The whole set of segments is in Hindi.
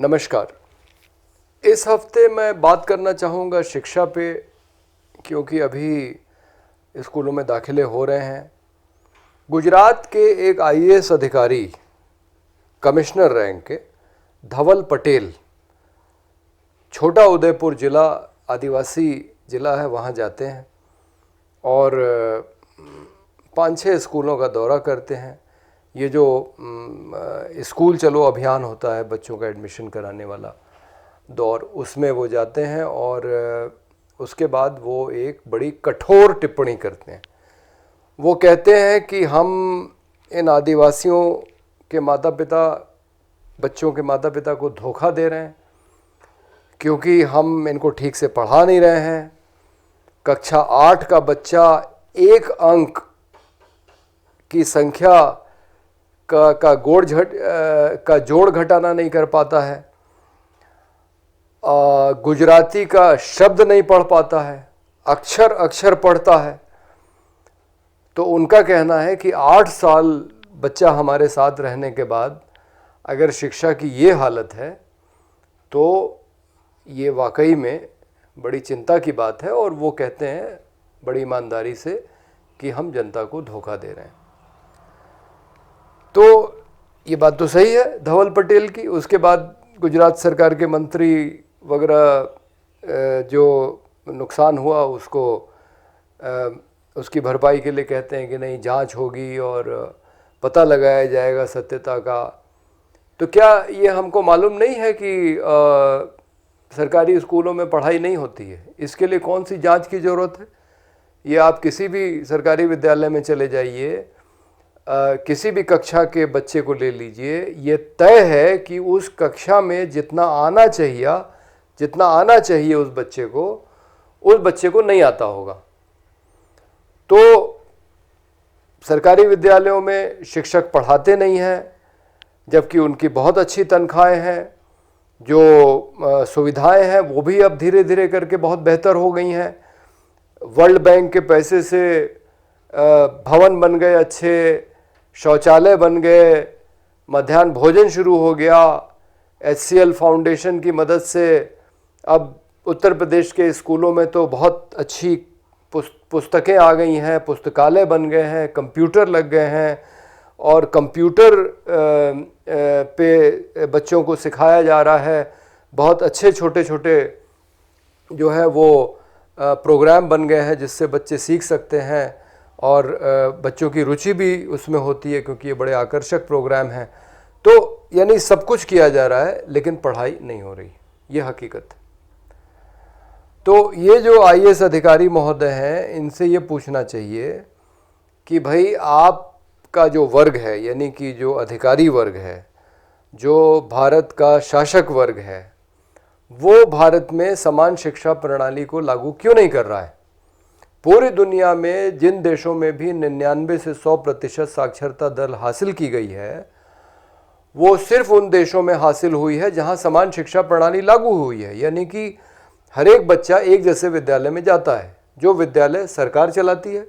नमस्कार। इस हफ्ते मैं बात करना चाहूँगा शिक्षा पे, क्योंकि अभी स्कूलों में दाखिले हो रहे हैं। गुजरात के एक आईएएस अधिकारी, कमिश्नर रैंक के धवल पटेल, छोटा उदयपुर जिला आदिवासी जिला है, वहाँ जाते हैं और 5-6 स्कूलों का दौरा करते हैं। ये जो स्कूल चलो अभियान होता है बच्चों का एडमिशन कराने वाला दौर, उसमें वो जाते हैं और उसके बाद वो एक बड़ी कठोर टिप्पणी करते हैं। वो कहते हैं कि हम इन आदिवासियों के माता पिता, बच्चों के माता पिता को धोखा दे रहे हैं, क्योंकि हम इनको ठीक से पढ़ा नहीं रहे हैं। कक्षा 8 का बच्चा एक अंक की संख्या का जोड़ घटाना नहीं कर पाता है, गुजराती का शब्द नहीं पढ़ पाता है, अक्षर अक्षर पढ़ता है। तो उनका कहना है कि 8 साल बच्चा हमारे साथ रहने के बाद अगर शिक्षा की ये हालत है तो ये वाकई में बड़ी चिंता की बात है। और वो कहते हैं बड़ी ईमानदारी से कि हम जनता को धोखा दे रहे हैं। तो ये बात तो सही है धवल पटेल की। उसके बाद गुजरात सरकार के मंत्री वगैरह जो नुकसान हुआ उसकी भरपाई के लिए कहते हैं कि नहीं, जांच होगी और पता लगाया जाएगा सत्यता का। तो क्या ये हमको मालूम नहीं है कि सरकारी स्कूलों में पढ़ाई नहीं होती है? इसके लिए कौन सी जांच की ज़रूरत है? ये आप किसी भी सरकारी विद्यालय में चले जाइए, किसी भी कक्षा के बच्चे को ले लीजिए, ये तय है कि उस कक्षा में जितना आना चाहिए उस बच्चे को नहीं आता होगा। तो सरकारी विद्यालयों में शिक्षक पढ़ाते नहीं हैं, जबकि उनकी बहुत अच्छी तनख्वाहें हैं। जो सुविधाएं हैं वो भी अब धीरे धीरे करके बहुत बेहतर हो गई हैं। वर्ल्ड बैंक के पैसे से भवन बन गए, अच्छे शौचालय बन गए, मध्याह्न भोजन शुरू हो गया। HCL फाउंडेशन की मदद से अब उत्तर प्रदेश के स्कूलों में तो बहुत अच्छी पुस्तकें आ गई हैं, पुस्तकालय बन गए हैं, कंप्यूटर लग गए हैं और कंप्यूटर पे बच्चों को सिखाया जा रहा है। बहुत अच्छे छोटे छोटे जो है वो प्रोग्राम बन गए हैं जिससे बच्चे सीख सकते हैं और बच्चों की रुचि भी उसमें होती है, क्योंकि ये बड़े आकर्षक प्रोग्राम हैं। तो यानी सब कुछ किया जा रहा है लेकिन पढ़ाई नहीं हो रही, ये हकीकत है। तो ये जो आईएएस अधिकारी महोदय हैं, इनसे ये पूछना चाहिए कि भाई आपका जो वर्ग है, यानी कि जो अधिकारी वर्ग है, जो भारत का शासक वर्ग है, वो भारत में समान शिक्षा प्रणाली को लागू क्यों नहीं कर रहा है? पूरी दुनिया में जिन देशों में भी 99 से 100% साक्षरता दर हासिल की गई है, वो सिर्फ उन देशों में हासिल हुई है जहां समान शिक्षा प्रणाली लागू हुई है। यानी कि हर एक बच्चा एक जैसे विद्यालय में जाता है। जो विद्यालय सरकार चलाती है,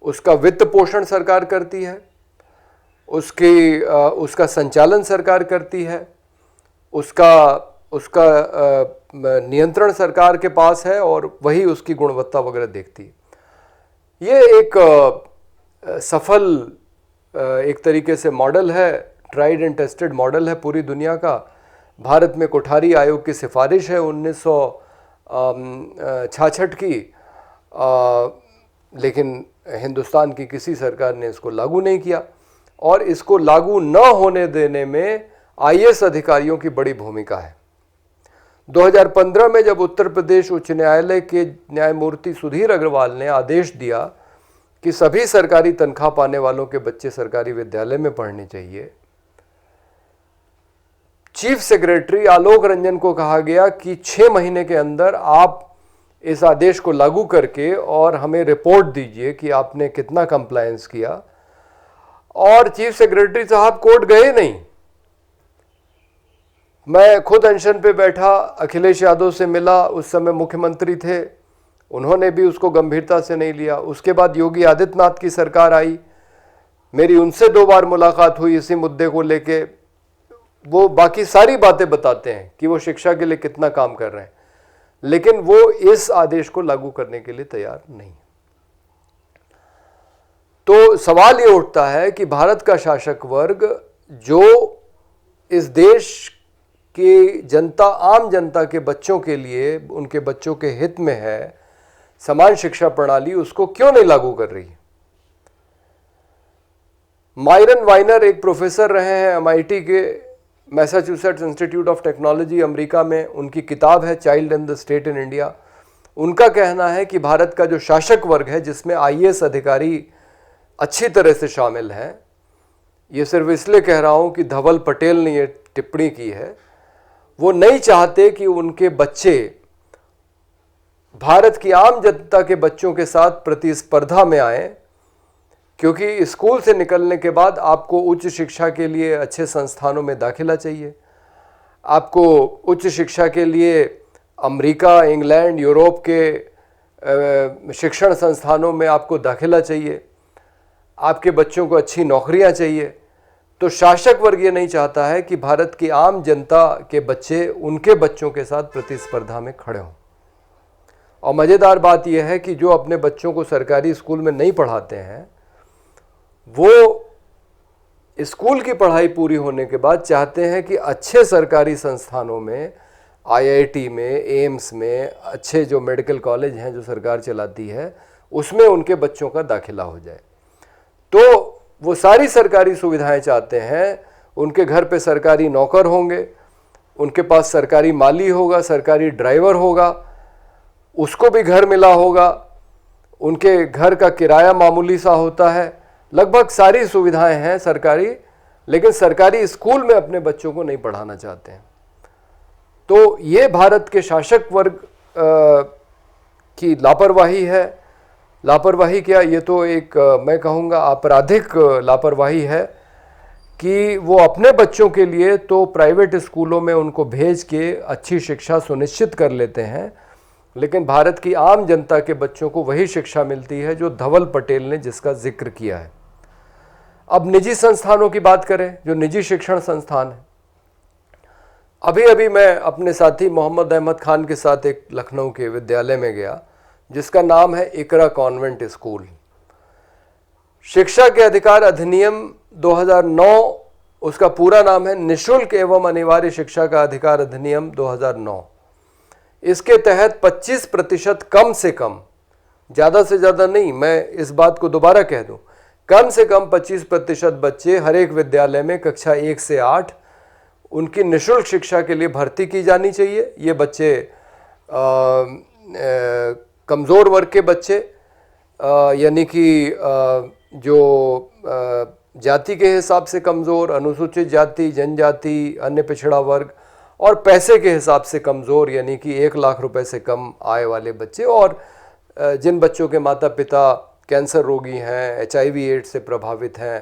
उसका वित्त पोषण सरकार करती है, उसका संचालन सरकार करती है, उसका नियंत्रण सरकार के पास है और वही उसकी गुणवत्ता वगैरह देखती है। ये एक सफल एक तरीके से मॉडल है, ट्राइड एंड टेस्टेड मॉडल है पूरी दुनिया का। भारत में कोठारी आयोग की सिफारिश है 1966 की, लेकिन हिंदुस्तान की किसी सरकार ने इसको लागू नहीं किया। और इसको लागू न होने देने में आईएएस अधिकारियों की बड़ी भूमिका है। 2015 में जब उत्तर प्रदेश उच्च न्यायालय के न्यायमूर्ति सुधीर अग्रवाल ने आदेश दिया कि सभी सरकारी तनख्वाह पाने वालों के बच्चे सरकारी विद्यालय में पढ़ने चाहिए, चीफ सेक्रेटरी आलोक रंजन को कहा गया कि 6 महीने के अंदर आप इस आदेश को लागू करके और हमें रिपोर्ट दीजिए कि आपने कितना कंप्लायंस किया। और चीफ सेक्रेटरी साहब कोर्ट गए नहीं। मैं खुद अनशन पे बैठा, अखिलेश यादव से मिला, उस समय मुख्यमंत्री थे, उन्होंने भी उसको गंभीरता से नहीं लिया। उसके बाद योगी आदित्यनाथ की सरकार आई, मेरी उनसे 2 बार मुलाकात हुई इसी मुद्दे को लेके। वो बाकी सारी बातें बताते हैं कि वो शिक्षा के लिए कितना काम कर रहे हैं, लेकिन वो इस आदेश को लागू करने के लिए तैयार नहीं। तो सवाल ये उठता है कि भारत का शासक वर्ग जो इस देश की जनता, आम जनता के बच्चों के लिए, उनके बच्चों के हित में है समान शिक्षा प्रणाली, उसको क्यों नहीं लागू कर रही है। मायरन वाइनर एक प्रोफेसर रहे हैं एमआईटी के, Massachusetts institute of technology America में, उनकी किताब है child and the state in India. उनका कहना है कि भारत का जो शासक वर्ग है, जिसमें आईएएस अधिकारी अच्छी तरह से शामिल हैं, ये सिर्फ इसलिए कह रहा हूं कि धवल पटेल ने ये टिप्पणी की है, वो नहीं चाहते कि उनके बच्चे भारत की आम जनता के बच्चों के साथ प्रतिस्पर्धा में आए, क्योंकि स्कूल से निकलने के बाद आपको उच्च शिक्षा के लिए अच्छे संस्थानों में दाखिला चाहिए, आपको उच्च शिक्षा के लिए अमेरिका, इंग्लैंड, यूरोप के शिक्षण संस्थानों में आपको दाखिला चाहिए, आपके बच्चों को अच्छी नौकरियां चाहिए। तो शासक वर्ग ये नहीं चाहता है कि भारत की आम जनता के बच्चे उनके बच्चों के साथ प्रतिस्पर्धा में खड़े हों। और मज़ेदार बात यह है कि जो अपने बच्चों को सरकारी स्कूल में नहीं पढ़ाते हैं, वो स्कूल की पढ़ाई पूरी होने के बाद चाहते हैं कि अच्छे सरकारी संस्थानों में, आईआईटी में, एम्स में, अच्छे जो मेडिकल कॉलेज हैं जो सरकार चलाती है, उसमें उनके बच्चों का दाखिला हो जाए। तो वो सारी सरकारी सुविधाएं चाहते हैं, उनके घर पे सरकारी नौकर होंगे, उनके पास सरकारी माली होगा, सरकारी ड्राइवर होगा, उसको भी घर मिला होगा, उनके घर का किराया मामूली सा होता है, लगभग सारी सुविधाएं हैं सरकारी, लेकिन सरकारी स्कूल में अपने बच्चों को नहीं पढ़ाना चाहते हैं। तो ये भारत के शासक वर्ग की लापरवाही है। लापरवाही क्या, ये तो एक मैं कहूँगा आपराधिक लापरवाही है कि वो अपने बच्चों के लिए तो प्राइवेट स्कूलों में उनको भेज के अच्छी शिक्षा सुनिश्चित कर लेते हैं, लेकिन भारत की आम जनता के बच्चों को वही शिक्षा मिलती है जो धवल पटेल ने जिसका जिक्र किया है। अब निजी संस्थानों की बात करें, जो निजी शिक्षण संस्थान है, अभी अभी मैं अपने साथी मोहम्मद अहमद खान के साथ एक लखनऊ के विद्यालय में गया जिसका नाम है इकरा कॉन्वेंट स्कूल। शिक्षा के अधिकार अधिनियम 2009, उसका पूरा नाम है निःशुल्क एवं अनिवार्य शिक्षा का अधिकार अधिनियम 2009। इसके तहत 25% कम से कम, ज़्यादा से ज़्यादा नहीं, मैं इस बात को दोबारा कह दूं, कम से कम 25% बच्चे हर एक विद्यालय में कक्षा 1 से 8 उनकी निःशुल्क शिक्षा के लिए भर्ती की जानी चाहिए। ये बच्चे कमज़ोर वर्ग के बच्चे, यानी कि जो जाति के हिसाब से कमज़ोर, अनुसूचित जाति, जनजाति, अन्य पिछड़ा वर्ग, और पैसे के हिसाब से कमज़ोर, यानी कि 1 लाख रुपए से कम आय वाले बच्चे, और जिन बच्चों के माता पिता कैंसर रोगी हैं, HIV एड्स से प्रभावित हैं,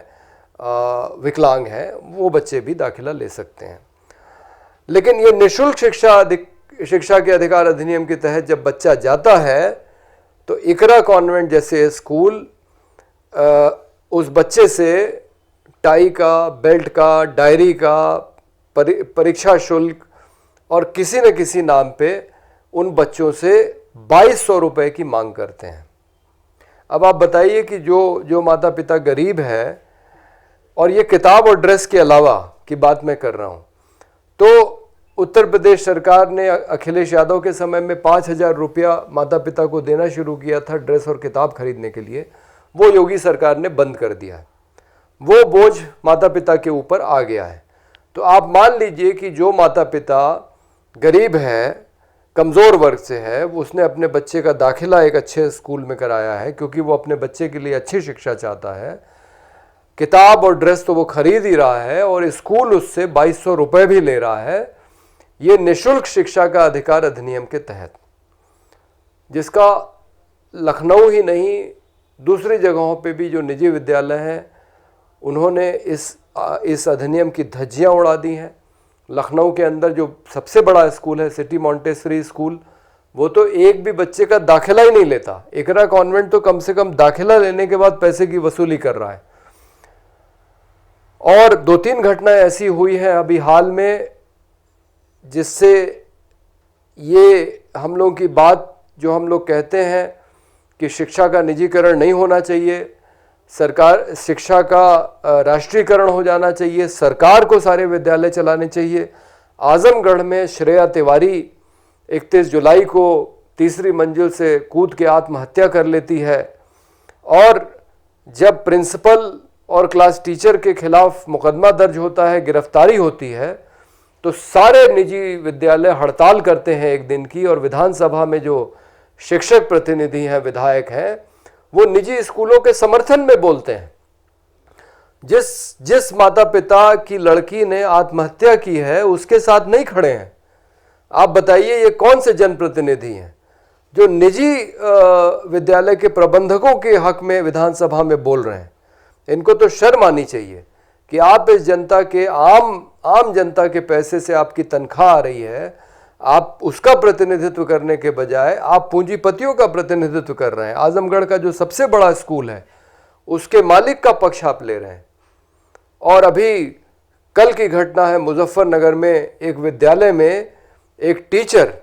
विकलांग हैं, वो बच्चे भी दाखिला ले सकते हैं। लेकिन ये निःशुल्क शिक्षा के अधिकार अधिनियम के तहत जब बच्चा जाता है तो इकरा कॉन्वेंट जैसे स्कूल उस बच्चे से टाई का, बेल्ट का, डायरी का, परीक्षा शुल्क और किसी न किसी नाम पे उन बच्चों से 2200 रुपये की मांग करते हैं। अब आप बताइए कि जो माता पिता गरीब है, और ये किताब और ड्रेस के अलावा की बात मैं कर रहा हूँ, तो उत्तर प्रदेश सरकार ने अखिलेश यादव के समय में 5000 रुपया माता पिता को देना शुरू किया था ड्रेस और किताब खरीदने के लिए। वो योगी सरकार ने बंद कर दिया है। वो बोझ माता पिता के ऊपर आ गया है। तो आप मान लीजिए कि जो माता पिता गरीब है, कमज़ोर वर्ग से है, वो उसने अपने बच्चे का दाखिला एक अच्छे स्कूल में कराया है क्योंकि वो अपने बच्चे के लिए अच्छी शिक्षा चाहता है, किताब और ड्रेस तो वो खरीद ही रहा है और स्कूल उससे 2200 रुपये भी ले रहा है। ये निःशुल्क शिक्षा का अधिकार अधिनियम के तहत, जिसका लखनऊ ही नहीं दूसरी जगहों पे भी जो निजी विद्यालय हैं उन्होंने इस अधिनियम की धज्जियां उड़ा दी हैं। लखनऊ के अंदर जो सबसे बड़ा स्कूल है सिटी मॉन्टेसरी स्कूल, वो तो एक भी बच्चे का दाखिला ही नहीं लेता। इकरा कॉन्वेंट तो कम से कम दाखिला लेने के बाद पैसे की वसूली कर रहा है। और 2-3 घटनाएं ऐसी हुई हैं अभी हाल में जिससे ये हम लोगों की बात जो हम लोग कहते हैं कि शिक्षा का निजीकरण नहीं होना चाहिए, सरकार शिक्षा का राष्ट्रीयकरण हो जाना चाहिए, सरकार को सारे विद्यालय चलाने चाहिए। आजमगढ़ में श्रेया तिवारी 31 जुलाई को तीसरी मंजिल से कूद के आत्महत्या कर लेती है, और जब प्रिंसिपल और क्लास टीचर के खिलाफ मुकदमा दर्ज होता है, गिरफ्तारी होती है, तो सारे निजी विद्यालय हड़ताल करते हैं एक दिन की, और विधानसभा में जो शिक्षक प्रतिनिधि हैं, विधायक हैं, वो निजी स्कूलों के समर्थन में बोलते हैं। जिस माता पिता की लड़की ने आत्महत्या की है उसके साथ नहीं खड़े हैं। आप बताइए ये कौन से जनप्रतिनिधि हैं जो निजी विद्यालय के प्रबंधकों के हक में विधानसभा में बोल रहे हैं? इनको तो शर्म आनी चाहिए कि आप इस जनता के आम जनता के पैसे से आपकी तनख्वाह आ रही है, आप उसका प्रतिनिधित्व करने के बजाय आप पूंजीपतियों का प्रतिनिधित्व कर रहे हैं। आजमगढ़ का जो सबसे बड़ा स्कूल है उसके मालिक का पक्ष आप ले रहे हैं। और अभी कल की घटना है मुजफ्फरनगर में, एक विद्यालय में एक टीचर,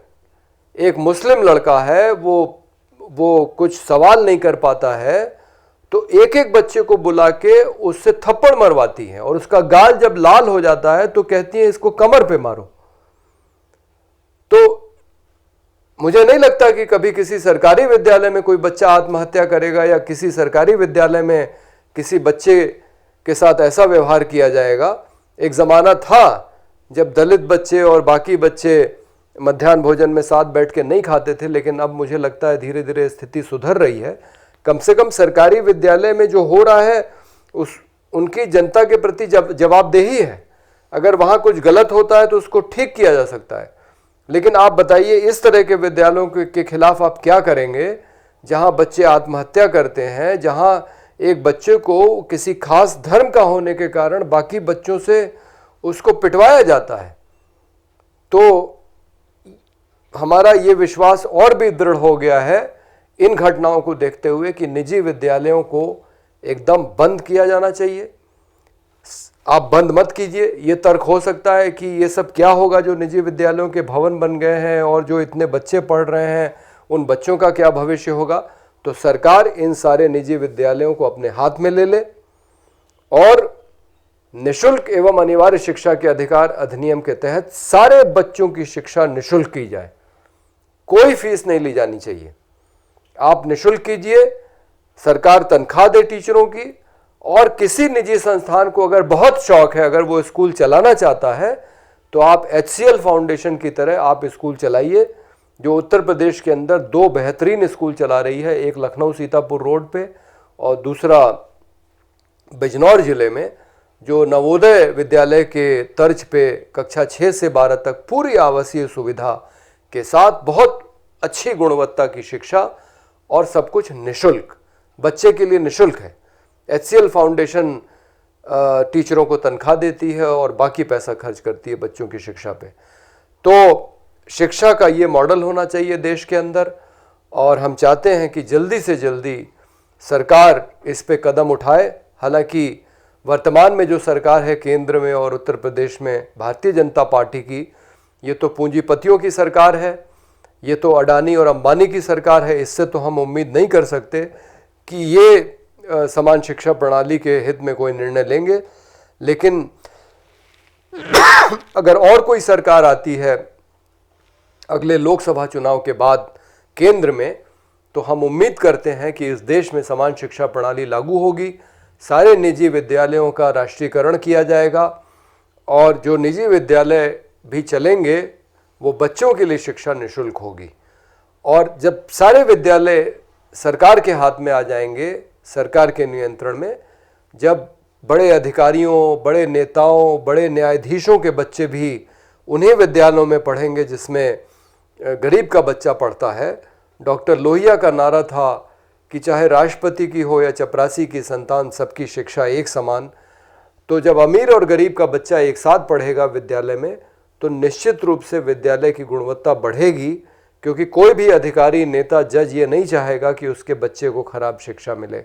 एक मुस्लिम लड़का है, वो कुछ सवाल नहीं कर पाता है तो एक एक बच्चे को बुला के उससे थप्पड़ मरवाती है, और उसका गाल जब लाल हो जाता है तो कहती है इसको कमर पे मारो। तो मुझे नहीं लगता कि कभी किसी सरकारी विद्यालय में कोई बच्चा आत्महत्या करेगा या किसी सरकारी विद्यालय में किसी बच्चे के साथ ऐसा व्यवहार किया जाएगा। एक ज़माना था जब दलित बच्चे और बाकी बच्चे मध्याह्न भोजन में साथ बैठ के नहीं खाते थे, लेकिन अब मुझे लगता है धीरे धीरे स्थिति सुधर रही है। कम से कम सरकारी विद्यालय में जो हो रहा है उनकी जनता के प्रति जवाबदेही है। अगर वहाँ कुछ गलत होता है तो उसको ठीक किया जा सकता है। लेकिन आप बताइए इस तरह के विद्यालयों के खिलाफ आप क्या करेंगे जहाँ बच्चे आत्महत्या करते हैं, जहाँ एक बच्चे को किसी खास धर्म का होने के कारण बाकी बच्चों से उसको पिटवाया जाता है। तो हमारा ये विश्वास और भी दृढ़ हो गया है इन घटनाओं को देखते हुए कि निजी विद्यालयों को एकदम बंद किया जाना चाहिए। आप बंद मत कीजिए। ये तर्क हो सकता है कि ये सब क्या होगा जो निजी विद्यालयों के भवन बन गए हैं और जो इतने बच्चे पढ़ रहे हैं उन बच्चों का क्या भविष्य होगा। तो सरकार इन सारे निजी विद्यालयों को अपने हाथ में ले ले और निशुल्क एवं अनिवार्य शिक्षा के अधिकार अधिनियम के तहत सारे बच्चों की शिक्षा निशुल्क की जाए। कोई फीस नहीं ली जानी चाहिए। आप निशुल्क कीजिए, सरकार तनख्वाह दे टीचरों की, और किसी निजी संस्थान को अगर बहुत शौक है, अगर वो स्कूल चलाना चाहता है, तो आप HCL फाउंडेशन की तरह आप स्कूल चलाइए, जो उत्तर प्रदेश के अंदर 2 बेहतरीन स्कूल चला रही है। एक लखनऊ सीतापुर रोड पे और दूसरा बिजनौर जिले में, जो नवोदय विद्यालय के तर्ज पे कक्षा 6 से 12 तक पूरी आवासीय सुविधा के साथ बहुत अच्छी गुणवत्ता की शिक्षा और सब कुछ निशुल्क, बच्चे के लिए निशुल्क है। HCL फाउंडेशन टीचरों को तनख्वाह देती है और बाकी पैसा खर्च करती है बच्चों की शिक्षा पे। तो शिक्षा का ये मॉडल होना चाहिए देश के अंदर, और हम चाहते हैं कि जल्दी से जल्दी सरकार इस पे कदम उठाए। हालांकि वर्तमान में जो सरकार है केंद्र में और उत्तर प्रदेश में भारतीय जनता पार्टी की, ये तो पूंजीपतियों की सरकार है, ये तो अडानी और अंबानी की सरकार है। इससे तो हम उम्मीद नहीं कर सकते कि ये समान शिक्षा प्रणाली के हित में कोई निर्णय लेंगे। लेकिन अगर और कोई सरकार आती है अगले लोकसभा चुनाव के बाद केंद्र में, तो हम उम्मीद करते हैं कि इस देश में समान शिक्षा प्रणाली लागू होगी, सारे निजी विद्यालयों का राष्ट्रीयकरण किया जाएगा, और जो निजी विद्यालय भी चलेंगे वो बच्चों के लिए शिक्षा निशुल्क होगी। और जब सारे विद्यालय सरकार के हाथ में आ जाएंगे, सरकार के नियंत्रण में, जब बड़े अधिकारियों, बड़े नेताओं, बड़े न्यायाधीशों के बच्चे भी उन्हीं विद्यालयों में पढ़ेंगे जिसमें गरीब का बच्चा पढ़ता है। डॉक्टर लोहिया का नारा था कि चाहे राष्ट्रपति की हो या चपरासी की संतान, सबकी शिक्षा एक समान। तो जब अमीर और गरीब का बच्चा एक साथ पढ़ेगा विद्यालय में, तो निश्चित रूप से विद्यालय की गुणवत्ता बढ़ेगी, क्योंकि कोई भी अधिकारी, नेता, जज ये नहीं चाहेगा कि उसके बच्चे को खराब शिक्षा मिले।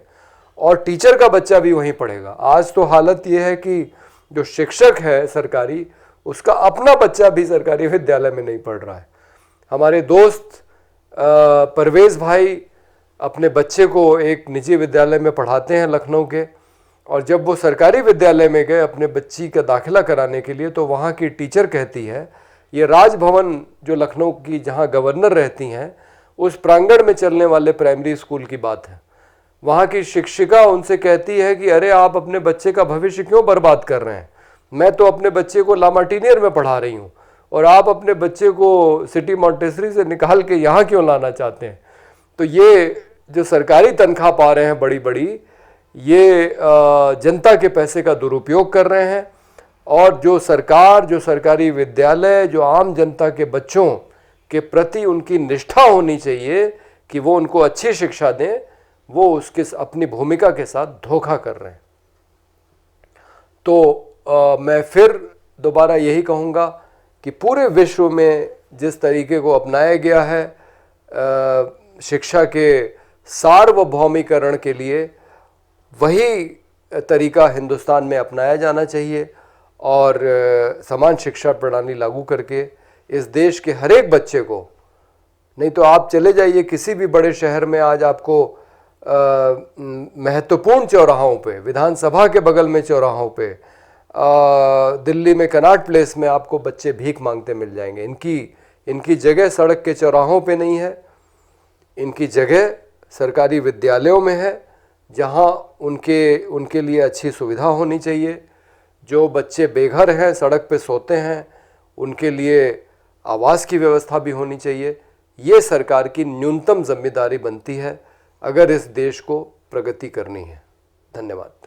और टीचर का बच्चा भी वहीं पढ़ेगा। आज तो हालत ये है कि जो शिक्षक है सरकारी, उसका अपना बच्चा भी सरकारी विद्यालय में नहीं पढ़ रहा है। हमारे दोस्त परवेज़ भाई अपने बच्चे को एक निजी विद्यालय में पढ़ाते हैं लखनऊ के, और जब वो सरकारी विद्यालय में गए अपने बच्ची का दाखिला कराने के लिए, तो वहाँ की टीचर कहती है, ये राजभवन जो लखनऊ की जहाँ गवर्नर रहती हैं उस प्रांगण में चलने वाले प्राइमरी स्कूल की बात है, वहाँ की शिक्षिका उनसे कहती है कि अरे आप अपने बच्चे का भविष्य क्यों बर्बाद कर रहे हैं, मैं तो अपने बच्चे को लामार्टिनियर में पढ़ा रही हूँ और आप अपने बच्चे को सिटी मॉन्टेसरी से निकाल के यहाँ क्यों लाना चाहते हैं। तो ये जो सरकारी तनख्वाह पा रहे हैं बड़ी बड़ी, ये जनता के पैसे का दुरुपयोग कर रहे हैं। और जो सरकार, जो सरकारी विद्यालय, जो आम जनता के बच्चों के प्रति उनकी निष्ठा होनी चाहिए कि वो उनको अच्छी शिक्षा दें, वो उसके अपनी भूमिका के साथ धोखा कर रहे हैं। तो मैं फिर दोबारा यही कहूँगा कि पूरे विश्व में जिस तरीके को अपनाया गया है शिक्षा के सार्वभौमिकरण के लिए, वही तरीका हिंदुस्तान में अपनाया जाना चाहिए और समान शिक्षा प्रणाली लागू करके इस देश के हर एक बच्चे को, नहीं तो आप चले जाइए किसी भी बड़े शहर में, आज आपको महत्वपूर्ण चौराहों पे, विधानसभा के बगल में चौराहों पे, दिल्ली में कनॉट प्लेस में आपको बच्चे भीख मांगते मिल जाएंगे। इनकी जगह सड़क के चौराहों पे नहीं है, इनकी जगह सरकारी विद्यालयों में है, जहां उनके लिए अच्छी सुविधा होनी चाहिए। जो बच्चे बेघर हैं, सड़क पे सोते हैं, उनके लिए आवास की व्यवस्था भी होनी चाहिए। ये सरकार की न्यूनतम जिम्मेदारी बनती है अगर इस देश को प्रगति करनी है। धन्यवाद।